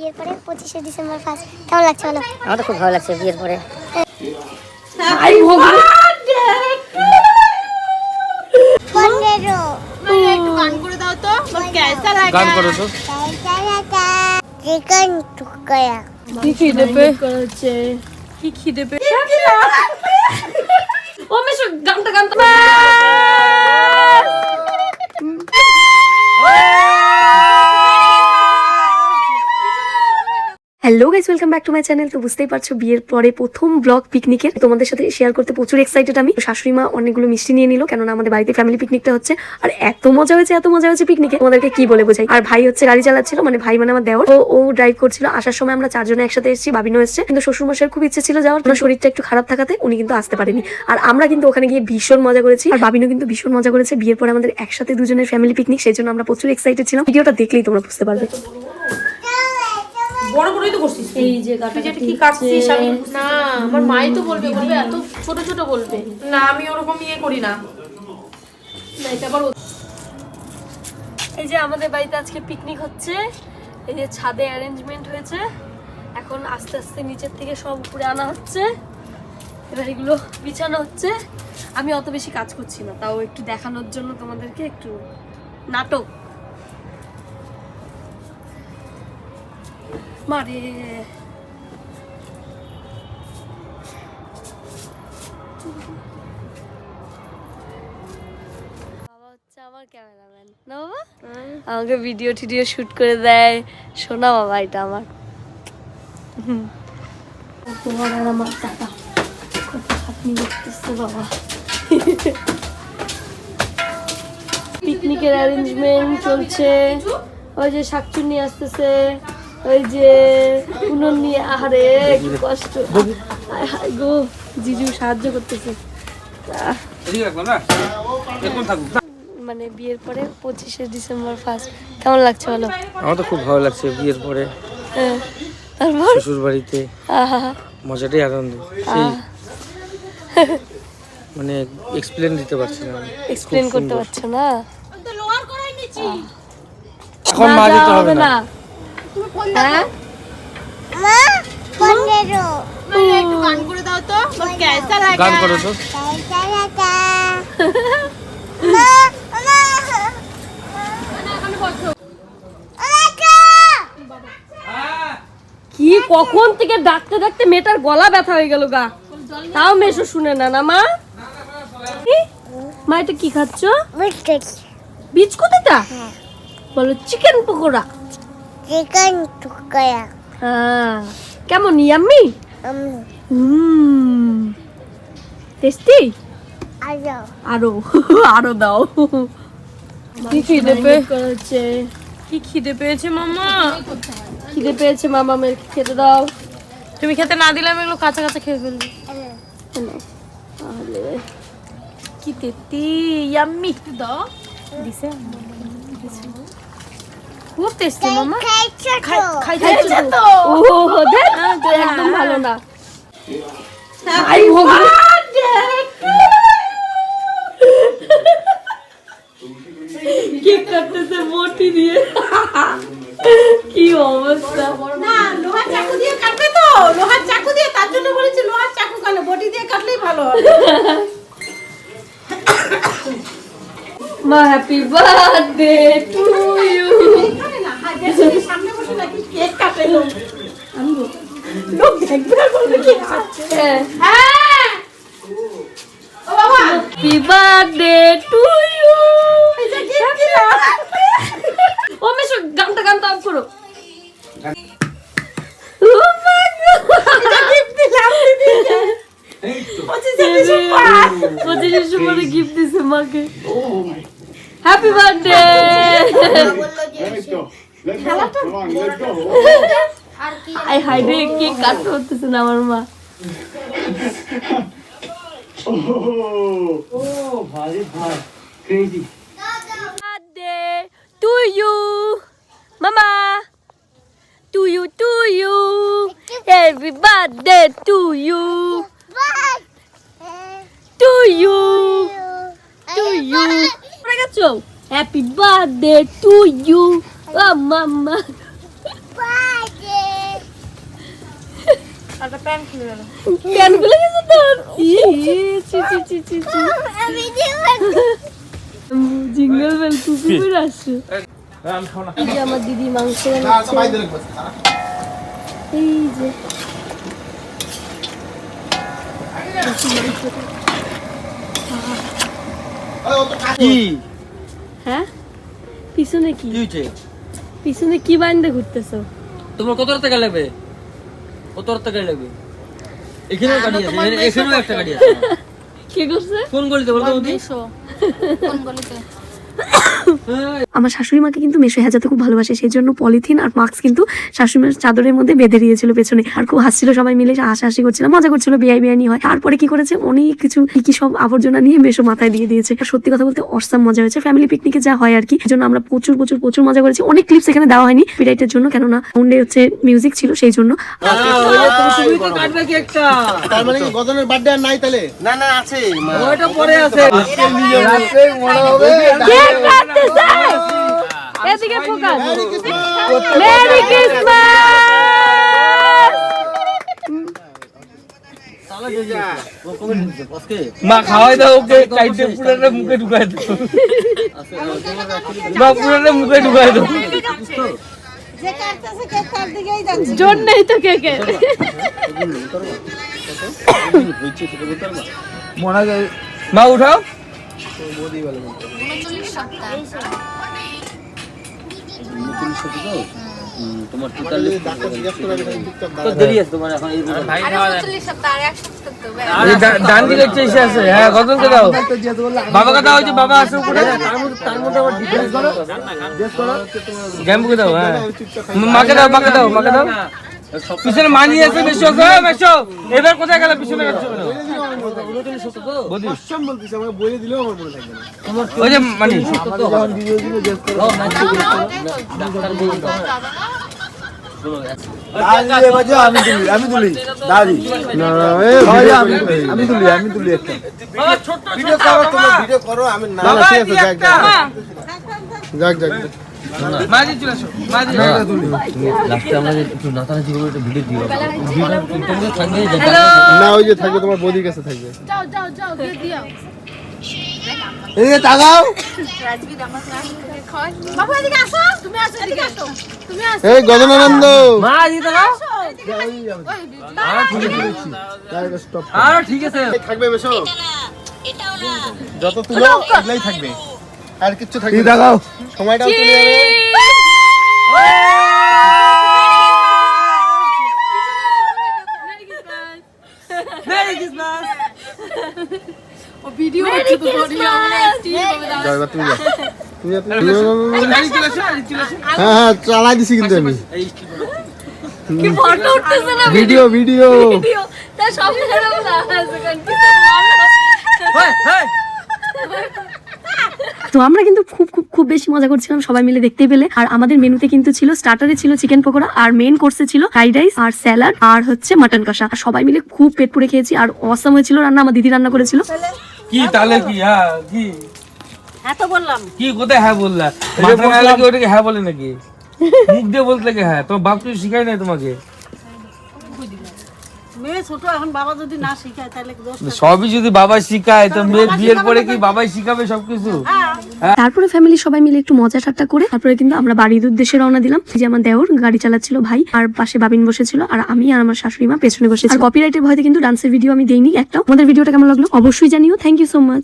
বিয়ের পরে 25শে December first কেমন লাগছে বলো? আমার তো খুব ভালো লাগছে বিয়ের পরে। আই ভগবান একটু গান করে দাও তো। কেসা লাগা গান করো তো। চিকেন টুকরা কি খিদে পেয়েছে? কি খিদে পেয়েছে? ও মেশো গানটা গান। Hello guys, welcome back to my channel. তো বুঝতেই পারছো বিয়ের পরে প্রথম ব্লগ পিকনিকের তোমাদের সাথে শেয়ার করতে প্রচুর এক্সাইটেড আমি। শাশুড়ি মা অনেকগুলো মিষ্টি নিয়ে নিল, কেননা আমাদের বাড়িতে ফ্যামিলি পিকনিকটা হচ্ছে। আর এত মজা হয়েছে পিকনিকে, তোমাদেরকে কি বলে বোঝাই। আর ভাই হচ্ছে গাড়ি চালাচ্ছিল, মানে ভাই মানে আমার দেওর, ও ড্রাইভ করছিল। আসার সময় আমরা চারজনে একসাথে এসেছি, বাবিনও এসেছে। কিন্তু শ্বশুর মশাইয়ের খুব ইচ্ছে ছিল যাওয়ার, ওনার শরীরটা একটু খারাপ থাকাতে উনি কিন্তু আসতে পারেনি। আর আমরা কিন্তু ওখানে গিয়ে ভীষণ মজা করেছি, আর বাবিনও কিন্তু ভীষণ মজা করেছে। বিয়ের পরে আমাদের একসাথে দুজনের ফ্যামিলি পিকনিক, সেই জন্য আমরা প্রচুর এক্সাইটেড ছিলাম। ভিডিওটা দেখলেই তোমরা বুঝতে পারবে। বড় বড়ই তো করছিস। এই যে কাটাটা কি কাটছিস? আমি না, আমার মাই তো বলবে এত ছোট ছোট বলবে না, আমি ওরকম ইয়ে করি না। না এটা আবার এই যে আমাদের বাড়িতে আজকে পিকনিক হচ্ছে। এই যে ছাদে অ্যারেঞ্জমেন্ট হয়েছে, এখন আস্তে আস্তে নিচের থেকে সব উপরে আনা হচ্ছে। এবার এগুলো বিছানো হচ্ছে। আমি অত বেশি কাজ করছি না, তাও একটু দেখানোর জন্য তোমাদেরকে, একটু নাটক মারে। আমার ক্যামেরাম্যান না বাবা, আমাকে ভিডিও টিডিও শুট করে দেয়। শোনা বাবা, এটা আমার তোমার আর আমার টাকা কত খাটনি করতেছে বাবা। পিকনিকের অ্যারেঞ্জমেন্ট চলছে। ওই যে শাকচুন্নি আসতেছে, ওই যে উনুন নিয়ে। আহারে কি কষ্ট, হায় গো। জিজু সাহায্য করতেছে। মানে বিয়ের পরে 25শে ডিসেম্বর ফার্স্ট কেমন লাগছে বলো? আমার তো খুব ভালো লাগছে বিয়ের পরে। তারপর শ্বশুর বাড়িতে মজাটাই আনন্দ। সেই মানে এক্সপ্লেন দিতে পারছি না, এক্সপ্লেন করতে পারছো না। এখন মা যেতে হবে না। হ্যাঁ মা 15 একটু গান করে দাও তো। কেসা লাগা গান করো তো। কি কখন থেকে ডাকতে ডাকতে মেয়েটার গলা ব্যথা হয়ে গেল গা, তাও মেশো শুনে না। না মা, মা এটা কি খাচ্ছ? বিস্কুট এটা বলো? চিকেন পকোড়া। চিকেন টুকরা হ্যাঁ, কেমন ইয়াম্মি? টেস্টি। আরো আরো দাও। কি খিদে পেয়েছে? কি খিদে পেয়েছে মামা? খিদে পেয়েছে মামা, মেয়ে খেতে দাও। তুমি খেতে না দিলে আমি এগুলো কাঁচা কাঁচা খেয়ে ফেলবি। তাহলে কি তেতি ইয়াম্মি দাও। দিছে খুব টেস্টি মামা। খাইছে তো। ও দেখ, একদম ভালো না। আই ভগবান কেক কাটতেছে বটি দিয়ে। কি অবস্থা। না, লোহার চাকু দিয়ে কাটবে তো। লোহার চাকু দিয়ে, তার জন্য বলেছি লোহার চাকু কেন, বটি দিয়ে কাটলেই ভালো হবে। মা হ্যাপি বার্থডে টু ইউ। সামনে বসে নাকি কেক কাটে লোক। লোক দেখবে আর বলবে কি খাচ্ছে। হ্যাঁ ও বাবা, হ্যাপি বার্থডে টু ইউ। ও মেশো গানটা অফ করো। ও মাই গড, গিফট দিলাম দিদি। 25শে ডিসেম্বরে গিফট দিছে মাকে। Happy birthday. আই হাই রে, কেক কাটতে হতেছে না আমার মা। Birthday to you, Mama. To you. Happy birthday to you. To you. Happy birthday to you, oh mama. একটা প্যান্ট খুলে গেল। প্যান খুলে গেছে তোর? চি চি চি চি চি। আমি দেবো জিঙ্গল বেল টুপি পরে আসছে। এই যে আমার দিদি মাংস বানাচ্ছে। এই যে কি হ্যাঁ পিছনে কি কি হয়েছে? পিছনে কি বাইন্দে ঘুরতেছো? তোমার কত টাকা লাগবে? কত টাকা লাগবে? এখানেও গাড়ি আছে, এখানেও একটা গাড়ি আছে। কি করছে? কোন গলিতে বলতো? কোন গলিতে? আমার শাশুড়ি মাকে কিন্তু মেশো হেজাতে খুব ভালোবাসে, সেই জন্য পলিথিন আর মাস্ক কিন্তু শাশুড়ি মার চাদরের মধ্যে বেঁধে দিয়েছিল পেছনে, আর খুব হাসছিল, সবাই মিলে হাসাহাসি করছিল, মজা করছিল, বেআইনি হয়। তারপরে কি করেছে, অনেক কিছু কি সব আবর্জনা নিয়ে মেশো মাথায় দিয়ে দিয়েছে। আর সত্যি কথা বলতে অসাম মজা হয়েছে, ফ্যামিলি পিকনিকে যা হয় আর কি। এই জন্য আমরা প্রচুর প্রচুর প্রচুর মজা করেছি। অনেক ক্লিপস এখানে দেওয়া হয়নি পিরাইটের জন্য, কেননা সাউন্ডে হচ্ছে মিউজিক ছিল সেই জন্য। তার মানে কি গজনের বার্থডে আর নাই তাহলে? না না আছে, ওইটা পরে আছে। রাতে মনে হবে এদিকে ফোকাস। Merry Christmas. মা খাওয়াই দাও ওকে, কাইটে পুরাটা মুখে ঢুকাই দাও। মা পুরাটা মুখে ঢুকাই দাও। যে কাটতেছে কেক তার দিকেই যাচ্ছে। জোর নেই তো কেকে। মা উঠাও। 39 সপ্তাহ। তোমার ডাক্তার জিজ্ঞেস করে চুপচাপ তো দেরি আছে তোমার এখন এই ভাই আরে 39 সপ্তাহ আর 1 সপ্তাহ তো ব্যাস। আরে ডান দিকে চেষ্টা আছে। হ্যাঁ গজলকে দাও, বাবাকে দাও, ওই যে বাবা আসে উপরে, তার মধ্যে আবার ডিফারেন্স করো, জিজ্ঞেস করো, গ্যাম্বুকে দাও। হ্যাঁ মাকে দাও, মাকে দাও, মাকে দাও। পিছনে মানি আছে, বেশি আছে, বেশি। এবার কোথায় গেল? পিছনে গেল সব বলতেছে, আমাকে বলে দিলেও আমার মনে থাকবে না। ওই যে মানি যখন ভিডিও দিলে জিজ্ঞেস করো। আমি তুলি দাদি না আমি তুলি একটা ভিডিও করো, তোমরা ভিডিও করো, আমি না ঠিক আছে, যাক যাক মাঝি চলে আসো, মাঝি লাস্টে আমরা একটু নাচানাচি করে একটা ভিডিও দিও। ভিডিও থাকবে না, ওই যে থাকবে তোমার বদির কাছে থাকবে। যাও যাও যাও দিয়ে দিও। এই যে তাকাও, রাজবীর আমাকে আসতে খাওয়াই। বাবু এদিকে আসো, তুমি আসো, এদিকে আসো, তুমি আসো। এই গজনানন্দ মাঝি দাও। স্টপ আর ঠিক আছে, থাকবে বেশো, যত তুলো এগুলাই থাকবে, আর কিচ্ছু থাকবে না। তাকাও, সময়টাও চলে যাবে। Merry Christmas. ও ভিডিও হচ্ছে তো সরি আমরা স্টিল করে দাও। যাও, এবার তুমি যাও, তুমি যাও, মাঝি চলে আসো, মাঝি চলে আসো। হ্যাঁ হ্যাঁ চালাই দিছি কিন্তু আমি কি ফটো উঠতেছে না? ভিডিও ভিডিও ভিডিও তা সব খারাপ না আছে। হেই হেই, তো আমরা কিন্তু খুব খুব খুব বেশি মজা করছিলাম, সবাই মিলে দেখতে পেলে। আর আমাদের মেনুতে কিন্তু ছিল, স্টার্টারে ছিল চিকেন পকোড়া, আর মেইন কোর্সে ছিল ফ্রাইড রাইস আর স্যালাড আর হচ্ছে মাটন কষা। আর সবাই মিলে খুব পেট পুড়ে খেয়েছি, আর অসাম হয়েছিল রান্না। আমার দিদি রান্না করেছিল। কি তাহলে কি? হ্যাঁ কি হ্যাঁ তো বললাম। কি কোথায় হ্যাঁ বললা? মাথা না লাগে ওটাকে হ্যাঁ বলে নাকি? মুখ দিয়ে বলতে লাগে হ্যাঁ? তোমার বাপ কিছু শিখাই নাই তোমাকে? মেয়ে ছোট, এখন বাবা যদি না শিখায় তাহলে দোষ। সবই যদি বাবা শিখায় তো মেয়ের বিয়ের পরে কি বাবাই শিখাবে সবকিছু? তারপরে ফ্যামিলি সবাই মিলে একটু মজা ঠাট্টা করে তারপরে কিন্তু আমরা বাড়ির উদ্দেশ্যে রওনা দিলাম। এই যে আমার দেওর গাড়ি চালাচ্ছিল ভাই, আর পাশে বাবিন বসেছিল, আর আমি আর আমার শাশুড়ি মা পেছনে বসেছি। কপিরাইটের ভয়তে কিন্তু ডান্সের ভিডিও আমি দেইনি একটাও। আমাদের ভিডিওটা কেমন লাগলো অবশ্যই জানিও। Thank you so much.